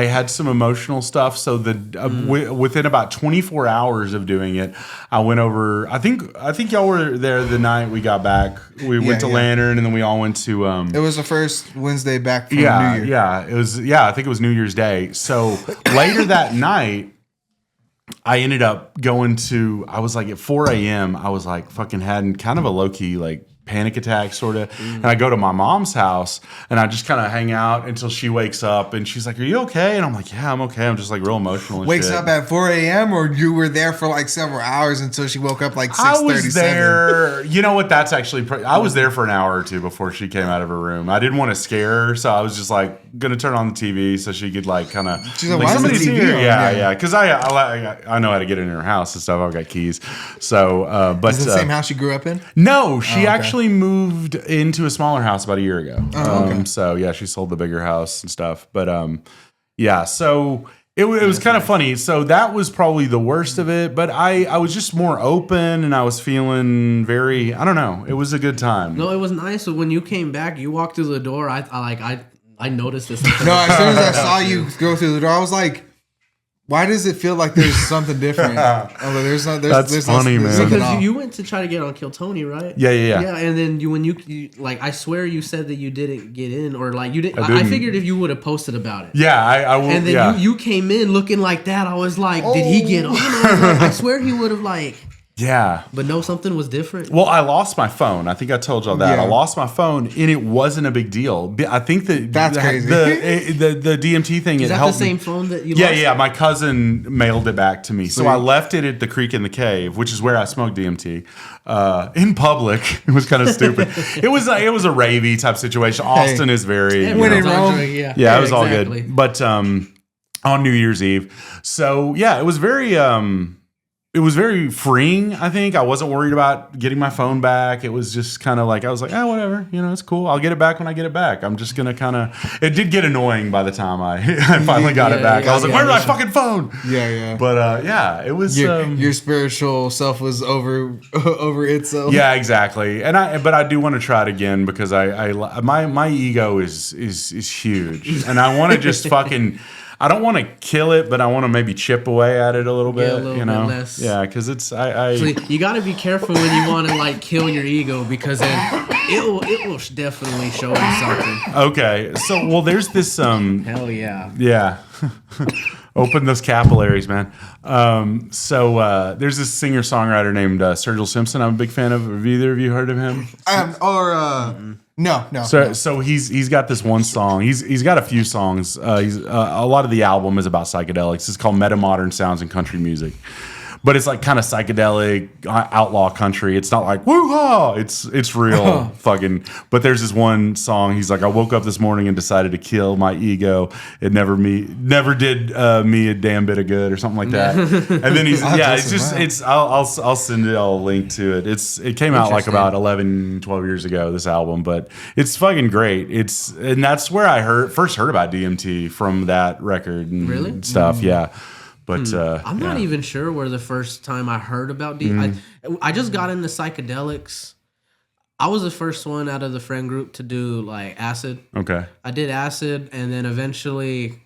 had some emotional stuff. So within about 24 hours of doing it, I went over, I think y'all were there the night we got back. We went to Lantern and then we all went to, it was the first Wednesday back from New Year. Yeah. I think it was New Year's Day. So later that night, I ended up going to, I was like at 4 a.m. I was like fucking had kind of a low key, like, panic attack sort of, and I go to my mom's house and I just kind of hang out until she wakes up and she's like, "Are you okay?" And I'm like, "Yeah, I'm okay." I'm just like real emotional and wakes up at 4 a.m. or you were there for like several hours until she woke up like 6:37? I was there, you know what, that's actually I was there for an hour or two before she came out of her room. I didn't want to scare her, so I was just like gonna turn on the TV so she could like kind of, she's like, "Why is the TV on?" Yeah, because I know how to get in her house and stuff. I've got keys. So but is it the same house you grew up in? No, she actually moved into a smaller house about a year ago. Okay. So yeah, she sold the bigger house and stuff. But yeah, so it was kind of funny. So that was probably the worst of it. But I was just more open and I was feeling very, I don't know. It was a good time. No, it was nice. So when you came back, you walked through the door. I noticed this. No, as soon as I saw you go through the door, I was like, why does it feel like there's something different? There's funny, man. Because you went to try to get on Kill Tony, right? Yeah. Yeah, and then when you like, I swear you said that you didn't get in, or like you didn't. I figured if you would have posted about it. Yeah, I will. And then you came in looking like that. I was like, did he get on? I swear he would have like. Yeah. But no, something was different. Well, I lost my phone. I think I told y'all that. Yeah. I lost my phone and it wasn't a big deal. I think that's crazy. The DMT thing, Is it that helped the same me. phone that you lost? Yeah. My cousin mailed it back to me. Sweet. So I left it at the Creek in the Cave, which is where I smoked DMT, in public. It was kind of stupid. It was a ravey type situation. Austin is very... When in Rome. Yeah, it was all good. But on New Year's Eve. So yeah, it was very... it was very freeing, I think. I wasn't worried about getting my phone back. It was just kind of like, I was like, whatever. It's cool. I'll get it back when I get it back. I'm just going to kind of... It did get annoying by the time I finally got it back. I was like, where's my fucking phone? Yeah. But yeah, it was... Your spiritual self was over itself. Yeah, exactly. But I do want to try it again because my ego is huge. And I want to just fucking... I don't want to kill it, but I want to maybe chip away at it a bit. Yeah, a little bit less. Yeah, because it's So you got to be careful when you want to like kill your ego because then it will definitely show you something. Okay, so there's this Hell yeah. Yeah. Open those capillaries, man. So there's this singer-songwriter named Sergil Simpson. I'm a big fan of. Have either of you heard of him? No. So he's got this one song. He's got a few songs. A lot of the album is about psychedelics. It's called Meta Modern Sounds in Country Music. But it's like kind of psychedelic outlaw country. It's not like woo-ha. It's real fucking. But there's this one song. He's like, I woke up this morning and decided to kill my ego. It never did me a damn bit of good or something like that. And then I'll send y'all a link to it. It came out like about 11, 12 years ago. This album, but it's fucking great. And that's where I first heard about DMT from that record and stuff. Yeah. But I'm not even sure where the first time I heard about I just got into psychedelics. I was the first one out of the friend group to do like acid. Okay. I did acid, and then eventually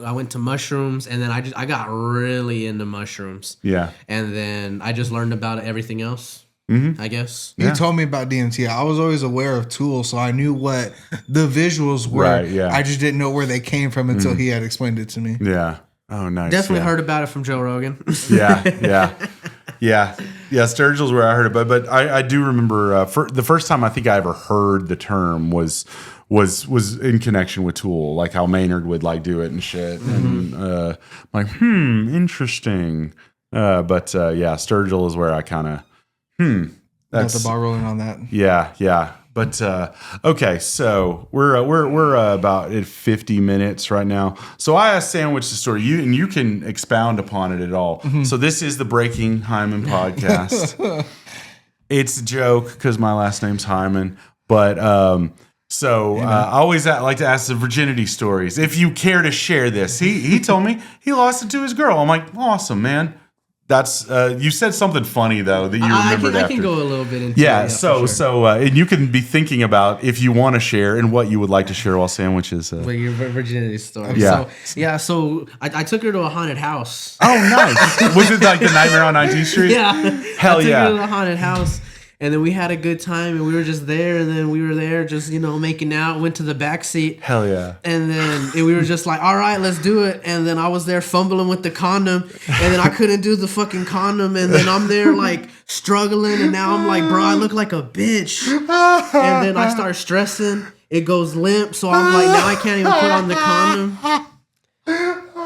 I went to mushrooms, and then I got really into mushrooms. Yeah. And then I just learned about everything else. I guess. You told me about DMT. I was always aware of Tool, so I knew what the visuals were. Right, yeah. I just didn't know where they came from until he had explained it to me. Yeah. Oh, nice. Definitely heard about it from Joe Rogan. Yeah. Sturgill's where I heard it, but I do remember the first time I think I ever heard the term was in connection with Tool, like how Maynard would like do it and shit, and like interesting. But Sturgill is where I kind of Got the ball rolling on that. Yeah. But okay, so we're about at 50 minutes right now. So I asked Sandwich the story, you can expound upon it at all. So this is the Breaking Hyman podcast. It's a joke because my last name's Hyman, but I always like to ask the virginity stories. If you care to share this, he told me he lost it to his girl. I'm like, awesome, man. That's you said something funny though that you remembered after. I can go a little bit into and you can be thinking about if you want to share and what you would like to share while Sandwiches. Well, your virginity story. Yeah. So I took her to a haunted house. Oh, nice. Was it like the Nightmare on 19th Street? Yeah. Hell I took yeah. her to the haunted house. And then we had a good time, and we were just there, and then we were there just, making out, went to the back seat. Hell yeah. And then we were just like, all right, let's do it. And then I was there fumbling with the condom, and then I couldn't do the fucking condom, and then I'm there like struggling, and now I'm like, bro, I look like a bitch. And then I start stressing. It goes limp, so I'm like, now I can't even put on the condom.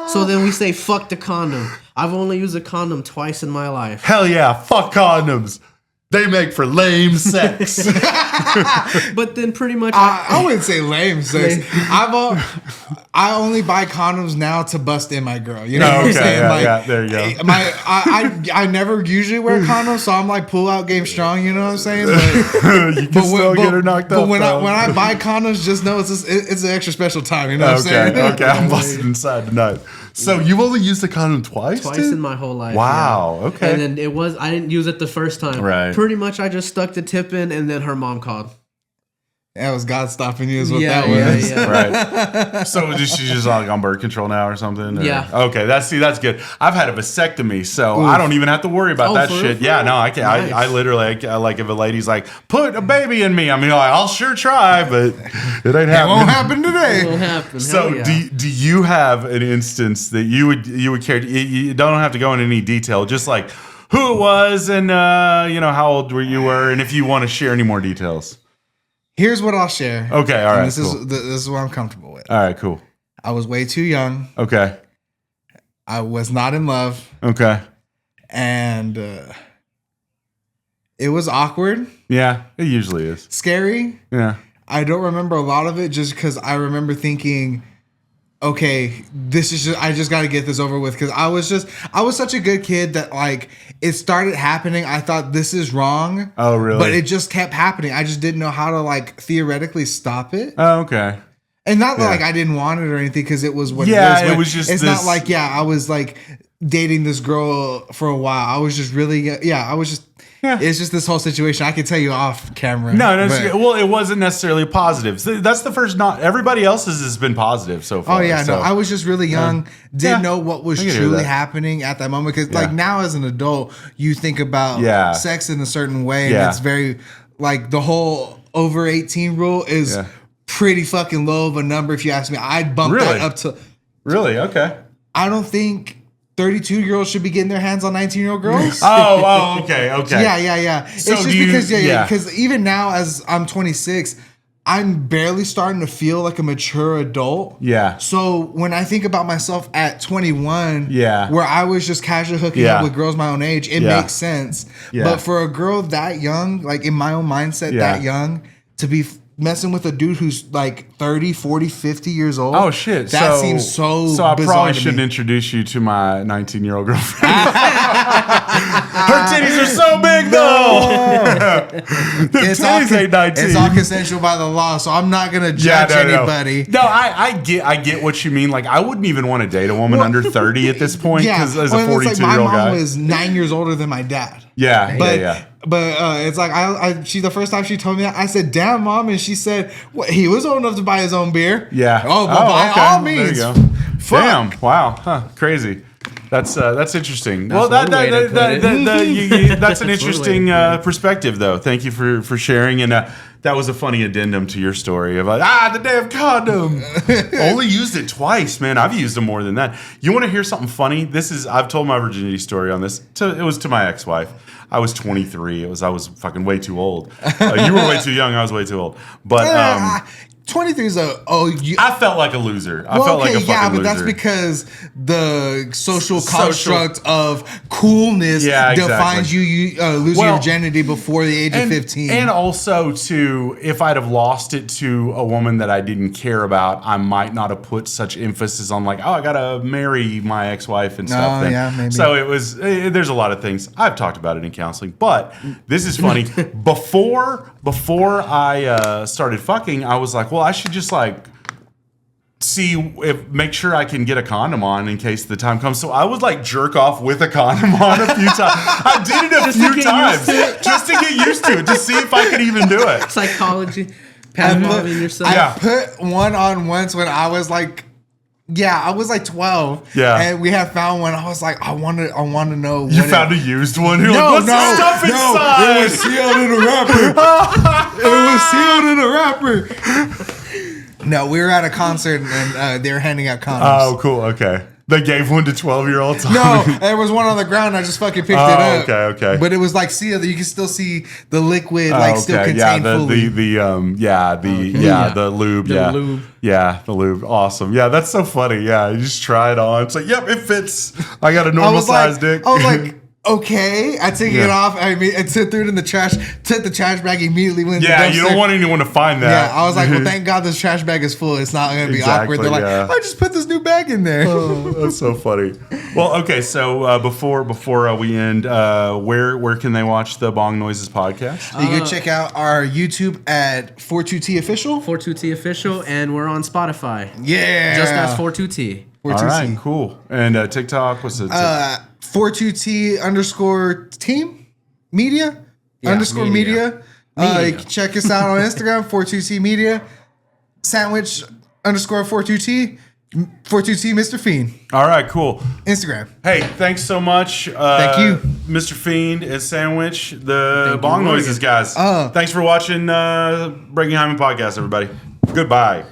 So then we say, fuck the condom. I've only used a condom twice in my life. Hell yeah. Fuck condoms. They make for lame sex. But then pretty much I wouldn't say lame sex. I only buy condoms now to bust in my girl. You know what I'm saying? There you go. I never usually wear condoms, so I'm like pull out game strong. You know what I'm saying? But, you can still get her knocked up. But when I buy condoms, just know it's an extra special time. You know what I'm saying? Okay, I'm busting inside tonight. So you've only used the condom twice in my whole life. Wow. Yeah. Okay. And then I didn't use it the first time. Right. Pretty much I just stuck the tip in, and then her mom called. That was God stopping you is what that was. Yeah. Right. So she's just like on birth control now or something? Or? Yeah. Okay, that's good. I've had a vasectomy, so I don't even have to worry about that shit. Yeah, no, I can't. Nice. I literally, like if a lady's like, put a baby in me, I mean, like, I'll sure try, but it ain't happening. It won't happen today. It won't happen. So do you have an instance that you would care? You don't have to go into any detail, just like who it was and how old you were, and if you want to share any more details. Here's what I'll share. Okay, all right. This is what I'm comfortable with. All right, cool. I was way too young. Okay. I was not in love. Okay. And it was awkward. Yeah, it usually is. Scary. Yeah. I don't remember a lot of it just because I remember thinking, okay, I just got to get this over with, because I was such a good kid that like it started happening. I thought this is wrong. Oh, really? But it just kept happening. I just didn't know how to like theoretically stop it. Oh, okay. And not like I didn't want it or anything, because it was what it is. Yeah, it was just it's not like, I was like dating this girl for a while. I was just really, it's just this whole situation. I can tell you off camera. Well, it wasn't necessarily positive. That's the first. Not everybody else's has been positive so far. Oh yeah, no, I was just really young. Didn't know what was truly happening at that moment. Because like now as an adult, you think about sex in a certain way, and it's very like the whole over 18 rule is pretty fucking low of a number. If you ask me, I'd bump that up to. Really? Okay. I don't think 32-year-olds should be getting their hands on 19-year-old girls. Okay. Yeah. So it's just because even now, as I'm 26, I'm barely starting to feel like a mature adult. Yeah. So when I think about myself at 21, where I was just casually hooking up with girls my own age, it makes sense. Yeah. But for a girl that young, like in my own mindset, that young, to be messing with a dude who's like 30, 40, 50 years old. Oh, shit. That seems so So I bizarre probably to shouldn't me. introduce you to my 19-year-old girlfriend. Her titties are so big, though. It's all consensual by the law, so I'm not gonna judge anybody. No, I get what you mean. Like, I wouldn't even want to date a woman under 30 at this point because as a 42-year-old guy, my mom was 9 years older than my dad. Yeah, But it's like she the first time she told me that, I said, "Damn, Mom," and she said, "What? He was old enough to buy his own beer." Yeah. Oh, but by all means. There you go. Damn. Wow. Huh. Crazy. That's interesting. That's that's an interesting perspective, though. Thank you for sharing, and that was a funny addendum to your story about the damn condom. Only used it twice, man. I've used them more than that. You want to hear something funny? I've told my virginity story on this. It was to my ex-wife. I was 23. I was fucking way too old. You were way too young. I was way too old. But 23 is I felt like a loser. I felt like a fucking loser. That's because the social construct of coolness defines you losing your virginity before the age of 15. And also, too, if I'd have lost it to a woman that I didn't care about, I might not have put such emphasis on like, I gotta marry my ex-wife and stuff. Maybe. So it was. There's a lot of things. I've talked about it in counseling, but this is funny. Before I started fucking, I was like, well, I should just like make sure I can get a condom on in case the time comes. So I would like jerk off with a condom on a few times. I did it a few times just to get used to it, to see if I could even do it. Psychology, Pavloving yourself. I put one on once when I was like, I was like 12. Yeah. And we had found one. I was like, I want to know. You found a used one? You're like, what's the stuff inside? It was sealed in a wrapper. No, we were at a concert and they were handing out condoms. Oh, cool. Okay. They gave one to 12-year-olds? No, there was one on the ground. I just fucking picked it up. Okay. But it was like sealed. You can still see the liquid still contained fully. The lube. The lube. Yeah, the lube. Awesome. Yeah, that's so funny. Yeah, you just try it on. It's like, yep, it fits. I got a normal size dick. I was like, okay. I took it off. I threw it in the trash. Took the trash bag immediately. Went you don't want anyone to find that. Yeah, I was like, well, thank God this trash bag is full. It's not going to be awkward. They're like, I just put this new bag in there. Oh, that's so funny. Well, okay. So before we end, where can they watch the Bong Noises podcast? You can check out our YouTube at 42T Official. 42T Official, and we're on Spotify. Yeah, just as 42T. 42T. All right, cool. And TikTok, what's it? 42T_team media _ media. You can check us out on Instagram, 42T media, sandwich _42T, 42T Mr. Fiend. All right, cool. Instagram. Hey, thanks so much. Thank you. Mr. Fiend and Sandwich, the Bong Noises guys. Thanks for watching Breaking Hyman podcast, everybody. Goodbye.